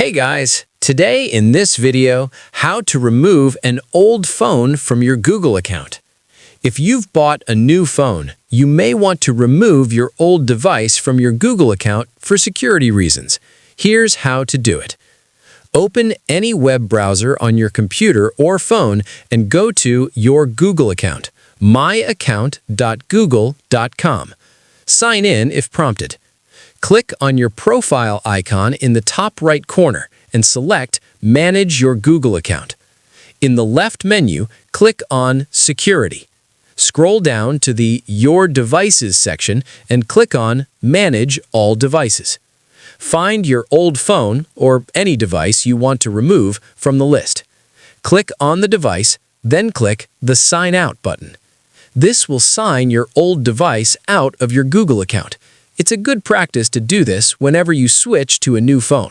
Hey guys, today in this video, how to remove an old phone from your Google account. If you've bought a new phone, you may want to remove your old device from your Google account for security reasons. Here's how to do it. Open any web browser on your computer or phone and go to your Google account, myaccount.google.com. Sign in if prompted. Click on your profile icon in the top right corner and select Manage your Google account. In the left menu, click on Security. Scroll down to the Your Devices section and click on Manage All Devices. Find your old phone or any device you want to remove from the list. Click on the device, then click the Sign Out button. This will sign your old device out of your Google account. It's a good practice to do this whenever you switch to a new phone.